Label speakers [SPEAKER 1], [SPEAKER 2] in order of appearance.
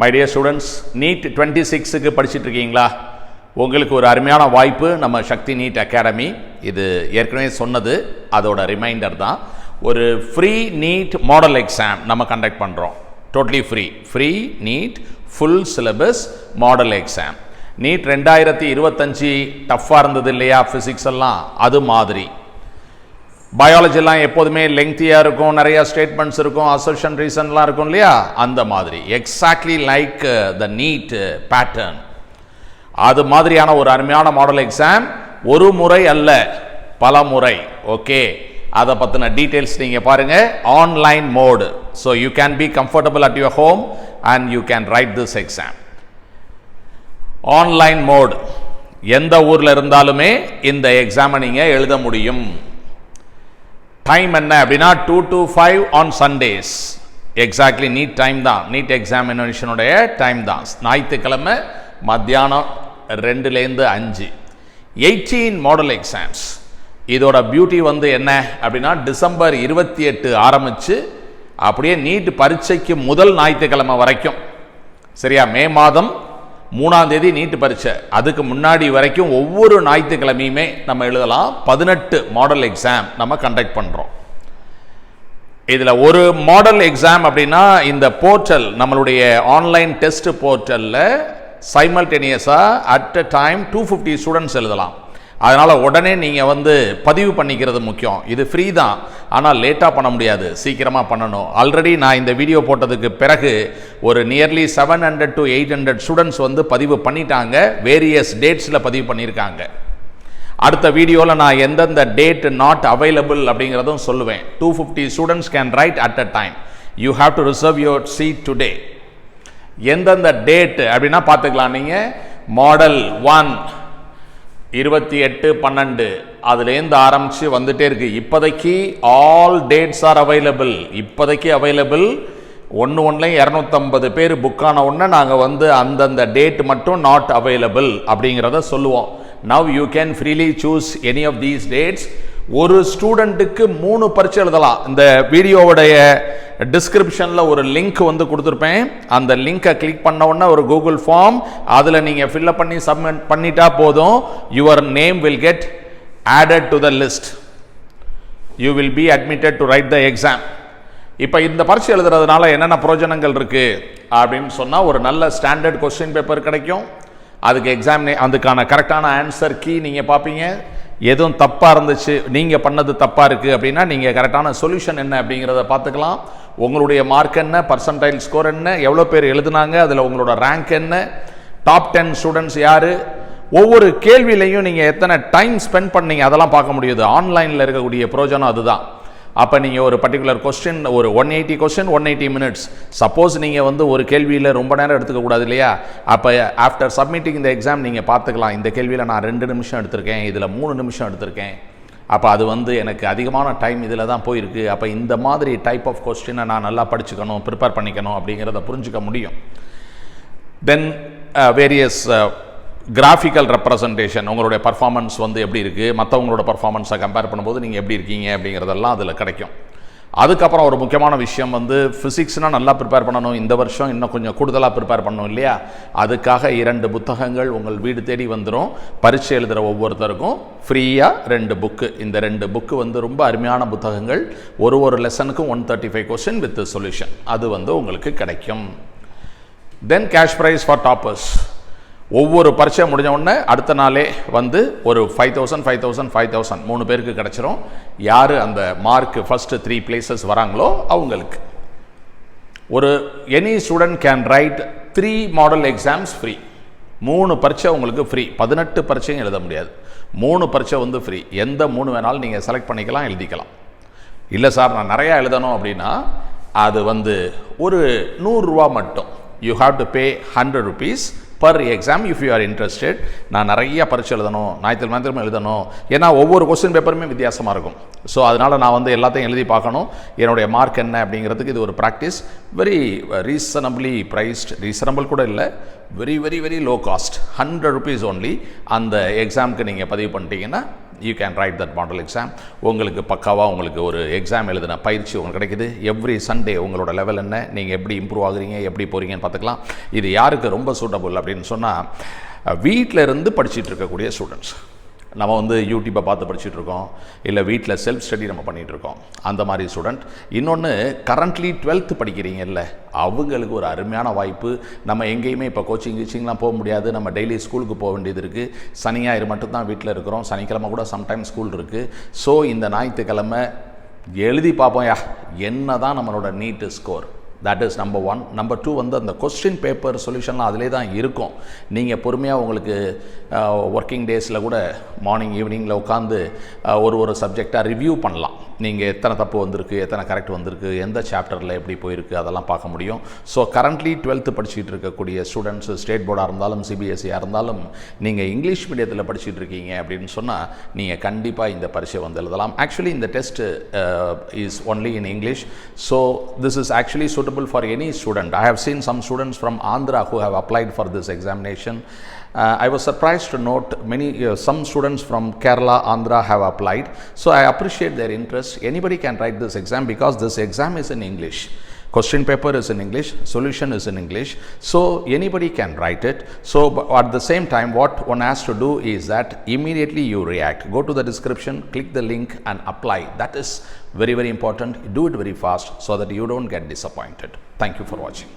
[SPEAKER 1] My dear students, NEET 26க்கு படிச்சுட்டு இருக்கீங்களா? உங்களுக்கு ஒரு அருமையான வாய்ப்பு நம்ம சக்தி நீட் அகாடமி. இது ஏற்கனவே சொன்னது, அதோட ரிமைண்டர் தான். ஒரு ஃப்ரீ நீட் மாடல் எக்ஸாம் நம்ம கண்டக்ட் பண்ணுறோம். Totally free NEET full syllabus model exam. NEET 2025 டஃப்பாக இருந்தது இல்லையா, ஃபிசிக்ஸ் எல்லாம், அது மாதிரி. பயாலஜிலாம் எப்போதுமே லெங்க்தியாக இருக்கும், நிறையா ஸ்டேட்மெண்ட்ஸ் இருக்கும், அசர்ஷன் ரீசன்லாம் இருக்கும் இல்லையா, அந்த மாதிரி exactly like the need pattern. அது மாதிரியான ஒரு அருமையான மாடல் எக்ஸாம். ஒரு முறை அல்ல, பல முறை. ஓகே, அதை பற்றின டீட்டெயில்ஸ் நீங்கள் பாருங்கள். Online mode, so you can be comfortable at your home and you can write this exam. Online mode, எந்த ஊரில் இருந்தாலுமே இந்த எக்ஸாமை நீங்கள் எழுத முடியும். டைம் என்ன அப்படின்னா 2 to 5 on Sundays. Exactly need time தான், நீட் எக்ஸாமினேஷனுடைய டைம் தான். ஞாயிற்றுக்கிழமை மத்தியானம் 2லேருந்து 5. 18 மாடல் எக்ஸாம்ஸ். இதோட பியூட்டி வந்து என்ன அப்படின்னா, டிசம்பர் 28 ஆரம்பித்து அப்படியே நீட் பரீட்சைக்கு முதல் ஞாயிற்றுக்கிழமை வரைக்கும், சரியா, மே மாதம் 3ஆம் தேதி நீட்டு பரீட்சை, அதுக்கு முன்னாடி வரைக்கும் ஒவ்வொரு ஞாயிற்றுக்கிழமையுமே நம்ம எழுதலாம். 18 மாடல் எக்ஸாம் நம்ம கண்டக்ட் பண்ணுறோம். இதில் ஒரு மாடல் எக்ஸாம் அப்படின்னா, இந்த போர்ட்டல், நம்மளுடைய ஆன்லைன் டெஸ்ட் போர்ட்டலில் சைமல்டேனியஸாக அட் அ டைம் 250 ஸ்டூடெண்ட்ஸ் எழுதலாம். அதனால் உடனே நீங்கள் வந்து பதிவு பண்ணிக்கிறது முக்கியம். இது ஃப்ரீ தான், ஆனால் லேட்டாக பண்ண முடியாது, சீக்கிரமாக பண்ணணும். ஆல்ரெடி நான் இந்த வீடியோ போட்டதுக்கு பிறகு ஒரு நியர்லி 700 to 800 ஸ்டூடெண்ட்ஸ் வந்து பதிவு பண்ணிட்டாங்க. வேரியஸ் டேட்ஸில் பதிவு பண்ணியிருக்காங்க. அடுத்த வீடியோவில் நான் எந்தெந்த டேட் நாட் அவைலபிள் அப்படிங்கிறதும் சொல்லுவேன். 250 students can write at a time. You have to reserve your seat today. எந்தெந்த டேட் அப்படின்னா பார்த்துக்கலாம். நீங்கள் மாடல் 1 28/12 அதுலேருந்து ஆரம்பித்து வந்துட்டே இருக்கு. இப்போதைக்கு ஆல் டேட்ஸ் ஆர் அவைலபிள். இப்போதைக்கு அவைலபிள். 1 250 பேர் புக்கான உடனே நாங்கள் வந்து அந்தந்த டேட் மட்டும் நாட் அவைலபிள் அப்படிங்கிறத சொல்லுவோம். Now you can freely choose any of these dates. ஒரு ஸ்டூடெண்ட்டுக்கு 3 பரீட்சை எழுதலாம். இந்த வீடியோவுடைய டிஸ்கிரிப்ஷனில் ஒரு லிங்க் வந்து கொடுத்துருப்பேன். அந்த லிங்கை கிளிக் பண்ண உடனே ஒரு கூகுள் ஃபார்ம், அதில் நீங்கள் ஃபில்அப் பண்ணி சப்மிட் பண்ணிட்டா போதும். Your name will get added to the list. You will be admitted to right the exam. இப்போ இந்த பரீட்சை எழுதுறதுனால என்னென்ன பிரயோஜனங்கள் இருக்குது அப்படின்னு சொன்னால், ஒரு நல்ல ஸ்டாண்டர்ட் கொஸ்டின் பேப்பர் கிடைக்கும். அதுக்கு அதுக்கான கரெக்டான ஆன்சர் கீ நீங்கள் பார்ப்பீங்க. எதுவும் தப்பாக இருந்துச்சு, நீங்கள் பண்ணது தப்பாக இருக்குது அப்படின்னா நீங்கள் கரெக்டான சொல்யூஷன் என்ன அப்படிங்கிறத பார்த்துக்கலாம். உங்களுடைய மார்க் என்ன, பர்சன்டைல் ஸ்கோர் என்ன, எவ்வளோ பேர் எழுதுனாங்க, அதில் உங்களோட ரேங்க் என்ன, டாப் 10 ஸ்டூடெண்ட்ஸ் யார், ஒவ்வொரு கேள்வியிலையும் நீங்கள் எத்தனை டைம் ஸ்பெண்ட் பண்ணீங்க, அதெல்லாம் பார்க்க முடியுது. ஆன்லைனில் இருக்கக்கூடிய பிரயோஜனம் அதுதான். அப்போ நீங்கள் ஒரு பர்டிகுலர் கொஸ்டின், ஒரு 180 கொஸ்டின் 180 மினிட்ஸ். சப்போஸ் நீங்கள் வந்து ஒரு கேள்வியில் ரொம்ப நேரம் எடுத்துக்கக்கூடாது இல்லையா, அப்போ ஆஃப்டர் சப்மிட்டிங் இந்த எக்ஸாம் நீங்கள் பார்த்துக்கலாம். இந்த கேள்வியில் நான் 2 நிமிஷம் எடுத்திருக்கேன், இதில் 3 நிமிஷம் எடுத்திருக்கேன், அப்போ அது வந்து எனக்கு அதிகமான டைம் இதில் தான் போயிருக்கு. அப்போ இந்த மாதிரி டைப் ஆஃப் கொஸ்டினை நான் நல்லா படிச்சுக்கணும், ப்ரிப்பேர் பண்ணிக்கணும் அப்படிங்கிறத புரிஞ்சுக்க முடியும். தென் வேரியஸ் கிராஃபிக்கல் ரெப்ரசன்டேஷன், உங்களுடைய பர்ஃபார்மன்ஸ் வந்து எப்படி இருக்குது, மற்றவங்களோட பர்ஃபார்மன்ஸை கம்பேர் பண்ணும்போது நீங்கள் எப்படி இருக்கீங்க அப்படிங்கிறதெல்லாம் அதில் கிடைக்கும். அதுக்கப்புறம் ஒரு முக்கியமான விஷயம் வந்து, ஃபிசிக்ஸ்னால் நல்லா ப்ரிப்பேர் பண்ணணும். இந்த வருஷம் இன்னும் கொஞ்சம் கூடுதலாக ப்ரிப்பேர் பண்ணணும் இல்லையா, அதுக்காக 2 புத்தகங்கள் உங்கள் வீடு தேடி வந்துடும். பரீட்சை எழுதுகிற ஒவ்வொருத்தருக்கும் ஃப்ரீயாக 2 புக்கு. இந்த 2 புக்கு வந்து ரொம்ப அருமையான புத்தகங்கள். ஒரு லெசனுக்கும் 135 கொஸ்டின் வித் சொல்யூஷன், அது வந்து உங்களுக்கு கிடைக்கும். தென் கேஷ் ப்ரைஸ் ஃபார் டாப்பர்ஸ். ஒவ்வொரு பரீட்சை முடிஞ்ச உடனே அடுத்த நாளே வந்து ஒரு 5000 3 பேருக்கு கிடச்சிரும். யார் அந்த மார்க் ஃபஸ்ட்டு 3 பிளேசஸ் வராங்களோ அவங்களுக்கு. ஒரு any student can write 3 model exams free. 3 பரீட்சை உங்களுக்கு ஃப்ரீ. 18 பரீட்சையும் எழுத முடியாது, 3 பரீட்சை வந்து ஃப்ரீ. எந்த 3 வேணாலும் நீங்கள் செலக்ட் பண்ணிக்கலாம், எழுதிக்கலாம். இல்லை சார் நான் நிறையா எழுதணும் அப்படின்னா அது வந்து ஒரு 100 ரூபா மட்டும். You have to pay 100 rupees per exam if you are interested. நான் நிறைய பரீட்சை எழுதணும், ஞாயிற்றுக்கிழமை எழுதணும், ஏன்னா ஒவ்வொரு கொஸ்டின் பேப்பருமே வித்தியாசமாக இருக்கும். ஸோ அதனால் நான் வந்து எல்லாத்தையும் எழுதி பார்க்கணும், என்னுடைய மார்க் என்ன அப்படிங்கிறதுக்கு இது ஒரு practice. Very reasonably prized, reasonable கூட இல்லை, very very very low cost, 100 rupees only. அந்த எக்ஸாமுக்கு நீங்கள் பதிவு பண்ணிட்டீங்கன்னா you can write that model exam. உங்களுக்கு பக்காவாக உங்களுக்கு ஒரு எக்ஸாம் எழுதின பயிற்சி உங்களுக்கு கிடைக்குது. எவ்ரி சண்டே உங்களோட லெவல் என்ன, நீங்கள் எப்படி இம்ப்ரூவ் ஆகுறீங்க, எப்படி போகிறீங்கன்னு பார்த்துக்கலாம். இது யாருக்கு ரொம்ப சூட்டபுள் அப்படின்னு சொன்னால், வீட்டில் இருந்து படிச்சுட்டு இருக்கக்கூடிய ஸ்டூடெண்ட்ஸ். நம்ம வந்து யூடியூப்பை பார்த்து படிச்சுட்டு இருக்கோம், இல்லை வீட்டில் செல்ஃப் ஸ்டடி நம்ம பண்ணிகிட்ருக்கோம், அந்த மாதிரி ஸ்டூடெண்ட். இன்னொன்று கரண்ட்லி 12th படிக்கிறீங்கல்ல, அவங்களுக்கு ஒரு அருமையான வாய்ப்பு. நம்ம எங்கேயுமே இப்போ கோச்சிங்லாம் போக முடியாது, நம்ம டெய்லி ஸ்கூலுக்கு போக வேண்டியது இருக்குது. சனி ஞாயிறு மட்டும்தான் வீட்டில் இருக்கிறோம், சனிக்கிழமை கூட சம்டைம் ஸ்கூல் இருக்குது. ஸோ இந்த ஞாயிற்றுக்கிழமை எழுதி பார்ப்போம் என்ன தான் நம்மளோட NEET score. That is number 1. Number 2 வந்து அந்த கொஸ்டின் பேப்பர் சொல்யூஷன்லாம் அதிலே தான் இருக்கும். நீங்கள் பொறுமையாக உங்களுக்கு ஒர்க்கிங் டேஸில் கூட மார்னிங் ஈவினிங்கில் உட்காந்து ஒரு சப்ஜெக்டாக ரிவ்யூ பண்ணலாம். நீங்கள் எத்தனை தப்பு வந்திருக்கு, எத்தனை கரெக்ட் வந்திருக்கு, எந்த சாப்டரில் எப்படி போயிருக்கு, அதெல்லாம் பார்க்க முடியும். ஸோ கரண்ட்லி 12th படிச்சுட்டு இருக்கக்கூடிய ஸ்டூடெண்ட்ஸு, ஸ்டேட் போர்டாக இருந்தாலும் சிபிஎஸ்சியாக இருந்தாலும், நீங்கள் இங்கிலீஷ் மீடியத்தில் படிச்சுட்டு இருக்கீங்க அப்படின்னு சொன்னால் நீங்கள் கண்டிப்பாக இந்த பரீட்சை வந்து எழுதலாம். ஆக்சுவலி இந்த test is only in English. So this is actually suitable for any student. I have seen some students from Andhra who have applied for this examination. I was surprised to note some students from Kerala, Andhra have applied. So I appreciate their interest. Anybody can write this exam because this exam is in English. Question paper is in English, solution is in English, so anybody can write it. So at the same time, what one has to do is that immediately you react. Go to the description, click the link and apply. That is very, very important. Do it very fast so that you don't get disappointed. Thank you for watching.